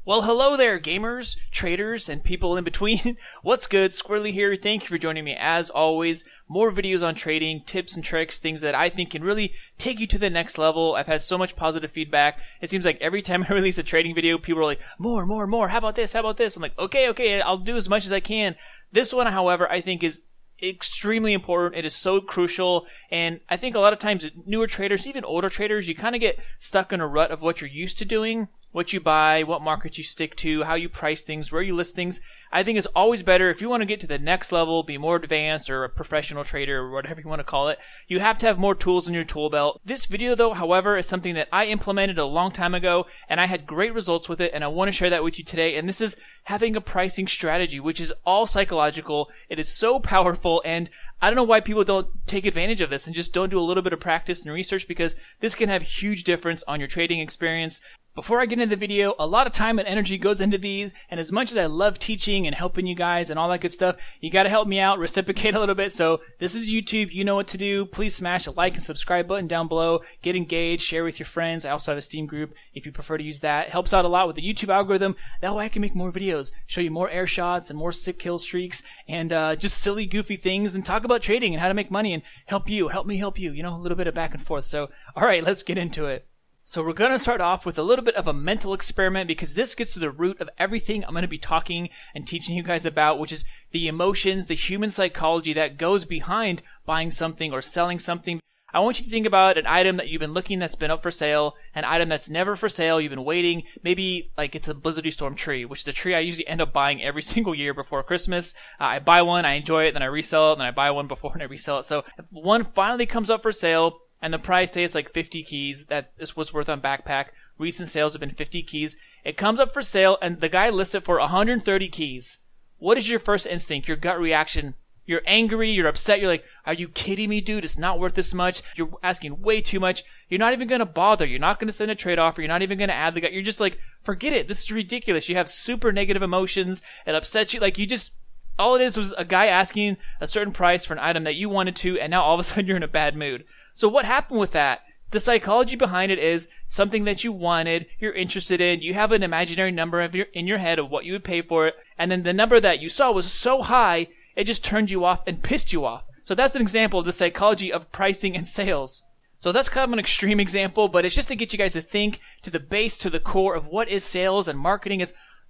Well, hello there, gamers, traders, and people in between. What's good? Squirrely here. Thank you for joining me. As always, more videos on trading, tips and tricks, things that I think can really take you to the next level. I've had so much positive feedback. It seems like every time I release a trading video, people are like, more. How about this? How about this? I'm like, okay, I'll do as much as I can. This one, however, I think is extremely important. It is so crucial, and I think a lot of times newer traders, even older traders, you kind of get stuck in a rut of what you're used to doing, what you buy, what markets you stick to, how you price things, where you list things. I think it's always better if you want to get to the next level, be more advanced or a professional trader or whatever you want to call it, you have to have more tools in your tool belt. This video though, however, is something that I implemented a long time ago and I had great results with it, and I want to share that with you today. And this is having a pricing strategy, which is all psychological. It is so powerful, and I don't know why people don't take advantage of this and just don't do a little bit of practice and research, because this can have huge difference on your trading experience. Before I get into the video, a lot of time and energy goes into these, and as much as I love teaching and helping you guys and all that good stuff, you gotta help me out, reciprocate a little bit. So this is YouTube, you know what to do. Please smash the like and subscribe button down below, get engaged, share with your friends. I also have a Steam group if you prefer to use that. It helps out a lot with the YouTube algorithm. That way I can make more videos, show you more air shots and more sick kill streaks and just silly goofy things, and talk about trading and how to make money and help me help you, a little bit of back and forth. So alright, let's get into it. So we're going to start off with a little bit of a mental experiment, because this gets to the root of everything I'm going to be talking and teaching you guys about, which is the emotions, the human psychology that goes behind buying something or selling something. I want you to think about an item that you've been looking that's been up for sale, an item that's never for sale, you've been waiting, maybe like it's a blizzardy storm tree, which is a tree I usually end up buying every single year before Christmas. I buy one, I enjoy it, then I resell it, then I buy one before and I resell it. So if one finally comes up for sale, and the price, say it's like 50 keys, that is what's worth on Backpack. Recent sales have been 50 keys. It comes up for sale, and the guy lists it for 130 keys. What is your first instinct, your gut reaction? You're angry, you're upset, you're like, are you kidding me, dude? It's not worth this much. You're asking way too much. You're not even going to bother. You're not going to send a trade offer. You're not even going to add the guy. You're just like, forget it. This is ridiculous. You have super negative emotions. It upsets you. Like, you just, all it is was a guy asking a certain price for an item that you wanted to, and now all of a sudden you're in a bad mood. So what happened with that? The psychology behind it is something that you wanted, you're interested in, you have an imaginary number in your head of what you would pay for it, and then the number that you saw was so high, it just turned you off and pissed you off. So that's an example of the psychology of pricing and sales. So that's kind of an extreme example, but it's just to get you guys to think to the base, to the core of what is sales and marketing.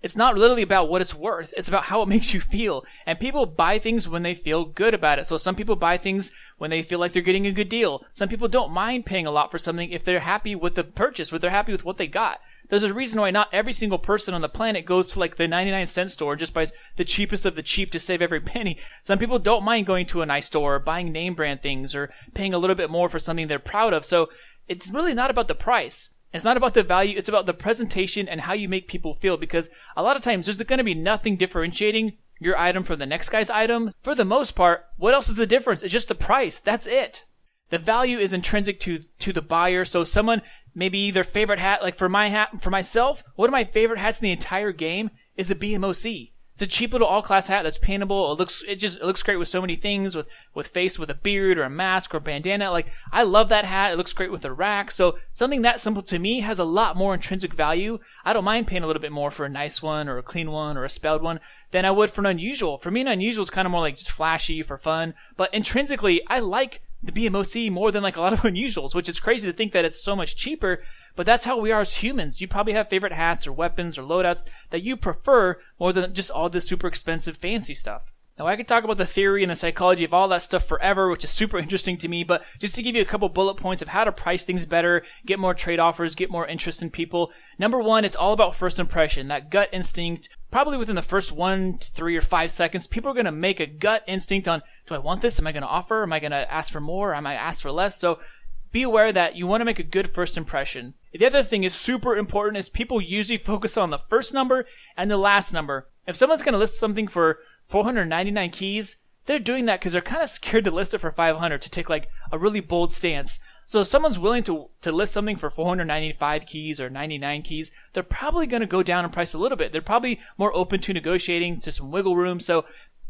It's not literally about what it's worth. It's about how it makes you feel. And people buy things when they feel good about it. So some people buy things when they feel like they're getting a good deal. Some people don't mind paying a lot for something if they're happy with the purchase, if they're happy with what they got. There's a reason why not every single person on the planet goes to like the 99-cent store and just buys the cheapest of the cheap to save every penny. Some people don't mind going to a nice store or buying name brand things or paying a little bit more for something they're proud of. So it's really not about the price. It's not about the value, it's about the presentation and how you make people feel, because a lot of times there's going to be nothing differentiating your item from the next guy's item. For the most part, what else is the difference? It's just the price. That's it. The value is intrinsic to the buyer. So someone, maybe their favorite hat, like for myself, one of my favorite hats in the entire game is a BMOC. It's a cheap little all-class hat that's paintable. It looks great with so many things, with face, with a beard or a mask or bandana. Like, I love that hat. It looks great with a rack. So something that simple to me has a lot more intrinsic value. I don't mind paying a little bit more for a nice one or a clean one or a spelled one than I would for an unusual. For me, an unusual is kind of more like just flashy for fun. But intrinsically, I like the BMOC more than like a lot of unusuals, which is crazy to think that it's so much cheaper. But that's how we are as humans. You probably have favorite hats or weapons or loadouts that you prefer more than just all this super expensive fancy stuff. Now, I could talk about the theory and the psychology of all that stuff forever, which is super interesting to me, but just to give you a couple bullet points of how to price things better, get more trade offers, get more interest in people. Number one, it's all about first impression, that gut instinct. Probably within the first 1 to 3 or 5 seconds, people are going to make a gut instinct on, do I want this? Am I going to offer? Am I going to ask for more? Am I ask for less? So be aware that you want to make a good first impression. The other thing is super important is people usually focus on the first number and the last number. If someone's going to list something for 499 keys, they're doing that because they're kind of scared to list it for 500 to take like a really bold stance. So if someone's willing to list something for 495 keys or 99 keys, they're probably going to go down in price a little bit. They're probably more open to negotiating, to some wiggle room. So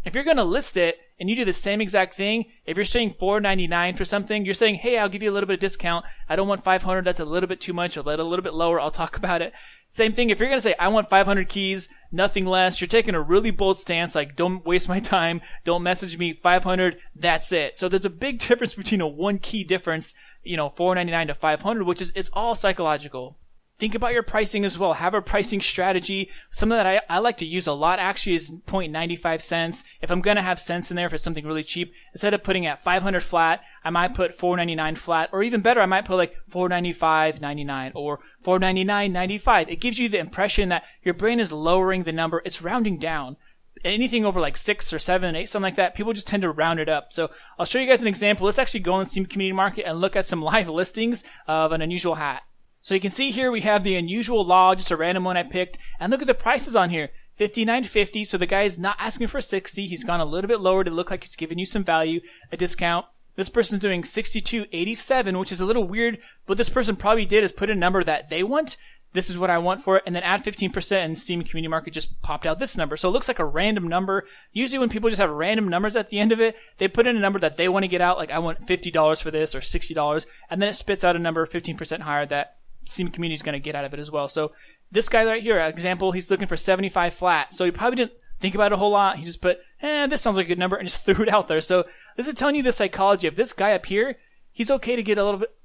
If you're going to list it and you do the same exact thing, if you're saying $4.99 for something, you're saying, hey, I'll give you a little bit of discount. I don't want 500. That's a little bit too much. I'll let it a little bit lower. I'll talk about it. Same thing. If you're going to say, I want 500 keys, nothing less, you're taking a really bold stance. Like, don't waste my time. Don't message me 500. That's it. So there's a big difference between a one key difference, $4.99 to 500, which is, it's all psychological. Think about your pricing as well. Have a pricing strategy. Something that I like to use a lot actually is 0.95 cents. If I'm going to have cents in there for something really cheap, instead of putting at 500 flat, I might put 4.99 flat, or even better, I might put like 4.95.99 or 4.99.95. It gives you the impression that your brain is lowering the number. It's rounding down. Anything over like 6 or 7, 8, something like that, people just tend to round it up. So I'll show you guys an example. Let's actually go on the Steam Community Market and look at some live listings of an unusual hat. So you can see here we have the unusual log, just a random one I picked, and look at the prices on here. $59.50, so the guy is not asking for $60. He's gone a little bit lower to look like he's giving you some value, a discount. This person's doing $62.87, which is a little weird. What this person probably did is put a number that they want. This is what I want for it, and then add 15%, and Steam Community Market just popped out this number. So it looks like a random number. Usually when people just have random numbers at the end of it, they put in a number that they want to get out, like I want $50 for this or $60, and then it spits out a number 15% higher that Steam Community is going to get out of it as well. So this guy right here, example, he's looking for 75 flat. So he probably didn't think about it a whole lot. He just put, this sounds like a good number, and just threw it out there. So this is telling you the psychology of this guy up here. He's okay to get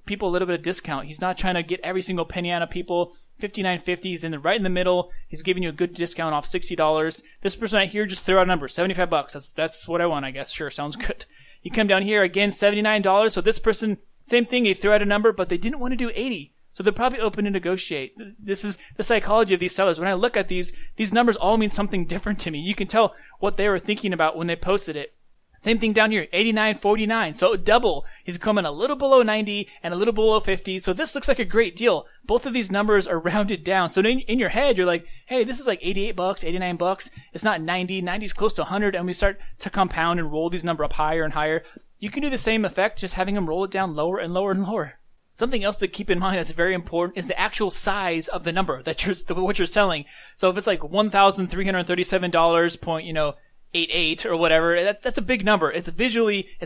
people a little bit of discount. He's not trying to get every single penny out of people. $59.50, he's right in the middle. He's giving you a good discount off $60. This person right here just threw out a number, $75. That's what I want, I guess. Sure, sounds good. You come down here again, $79. So this person, same thing, he threw out a number, but they didn't want to do 80. So they're probably open to negotiate. This is the psychology of these sellers. When I look at these numbers all mean something different to me. You can tell what they were thinking about when they posted it. Same thing down here, $89.49. So double. He's coming a little below 90 and a little below 50. So this looks like a great deal. Both of these numbers are rounded down. So in your head, you're like, hey, this is like $88, $89. It's not 90. 90 is close to 100. And we start to compound and roll these numbers up higher and higher. You can do the same effect, just having them roll it down lower and lower and lower. Something else to keep in mind that's very important is the actual size of the number that what you're selling. So if it's like $1,337, 88 or whatever, that's a big number. It's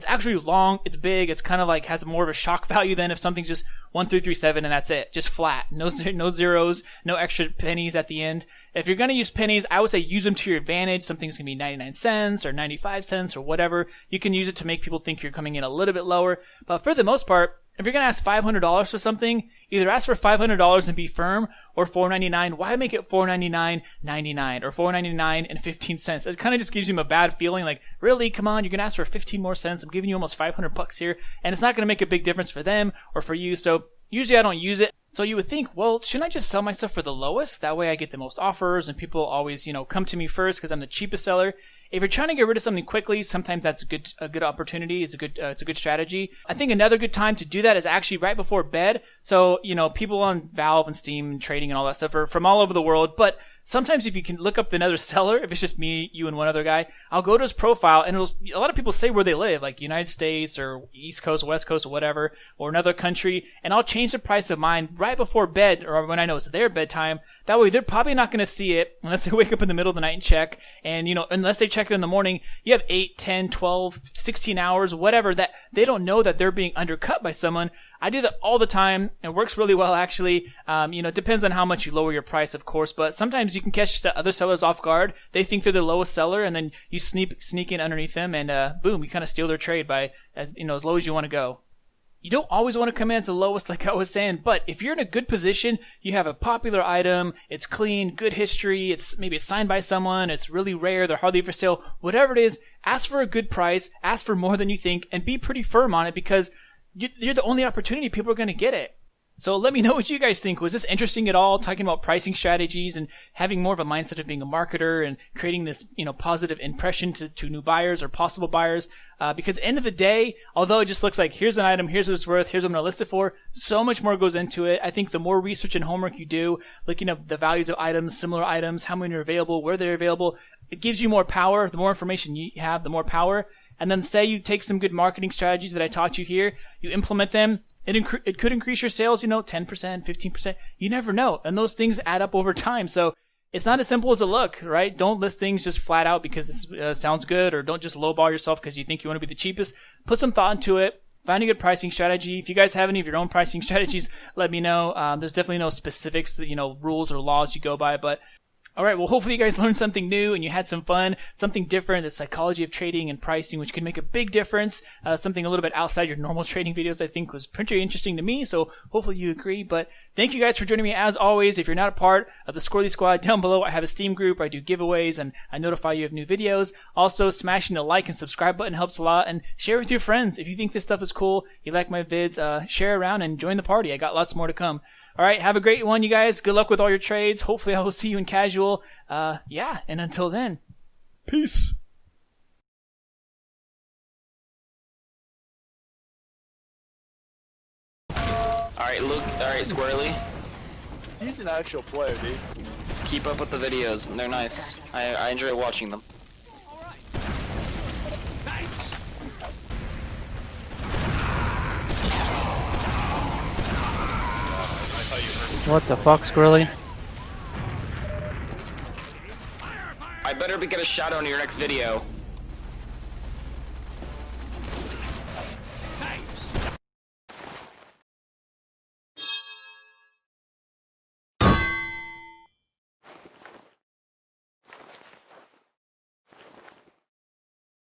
actually long, it's big, it's kind of like has more of a shock value than if something's just 1337 and that's it, just flat, no zeros, no extra pennies at the end. If you're going to use pennies, I would say use them to your advantage. Something's going to be 99 cents or 95 cents or whatever. You can use it to make people think you're coming in a little bit lower. But for the most part, if you're going to ask $500 for something, either ask for $500 and be firm, or $4.99. Why make it $4.99.99 or $4.99.15? It kind of just gives you a bad feeling. Like, really, come on, you're going to ask for 15 more cents. I'm giving you almost $500 here, and it's not going to make a big difference for them or for you. So usually I don't use it. So you would think, well, shouldn't I just sell my stuff for the lowest? That way I get the most offers, and people always, come to me first because I'm the cheapest seller. If you're trying to get rid of something quickly, sometimes that's a good opportunity. It's a good strategy. I think another good time to do that is actually right before bed. So, people on Valve and Steam and trading and all that stuff are from all over the world, but sometimes if you can look up another seller, if it's just me, you, and one other guy, I'll go to his profile, and a lot of people say where they live, like United States or East Coast, West Coast, or whatever, or another country, and I'll change the price of mine right before bed, or when I know it's their bedtime. That way, they're probably not going to see it unless they wake up in the middle of the night and check, and, unless they check it in the morning, you have 8, 10, 12, 16 hours, whatever, that they don't know that they're being undercut by someone. I do that all the time. It works really well, actually. It depends on how much you lower your price, of course, but sometimes you can catch the other sellers off guard. They think they're the lowest seller, and then you sneak in underneath them, and boom, you kind of steal their trade by as low as you want to go. You don't always want to come in as the lowest, like I was saying, but if you're in a good position, you have a popular item, it's clean, good history, maybe it's signed by someone, it's really rare, they're hardly for sale, whatever it is, ask for a good price, ask for more than you think, and be pretty firm on it, because you're the only opportunity people are going to get it. So let me know what you guys think. Was this interesting at all, talking about pricing strategies and having more of a mindset of being a marketer and creating this, positive impression to new buyers or possible buyers? Because at the end of the day, although it just looks like here's an item, here's what it's worth, here's what I'm going to list it for, so much more goes into it. I think the more research and homework you do, looking up the values of items, similar items, how many are available, where they're available, it gives you more power. The more information you have, the more power. And then say you take some good marketing strategies that I taught you here, you implement them, it could increase your sales, 10%, 15%. You never know. And those things add up over time. So it's not as simple as it look, right? Don't list things just flat out because it sounds good, or don't just lowball yourself because you think you want to be the cheapest. Put some thought into it. Find a good pricing strategy. If you guys have any of your own pricing strategies, let me know. There's definitely no specifics that, rules or laws you go by, but all right, well, hopefully you guys learned something new and you had some fun, something different, the psychology of trading and pricing, which can make a big difference. Something a little bit outside your normal trading videos, I think, was pretty interesting to me, so hopefully you agree. But thank you guys for joining me. As always, if you're not a part of the Squirrely Squad, down below I have a Steam group. I do giveaways and I notify you of new videos. Also, smashing the like and subscribe button helps a lot, and share with your friends. If you think this stuff is cool, you like my vids, share around and join the party. I got lots more to come. All right, have a great one, you guys. Good luck with all your trades. Hopefully I will see you in casual. Yeah, and until then, peace. Alright, Luke. Alright, Squirrely. He's an actual player, dude. Keep up with the videos. They're nice. I enjoy watching them. What the fuck, Squirrely? I better get a shout out in your next video.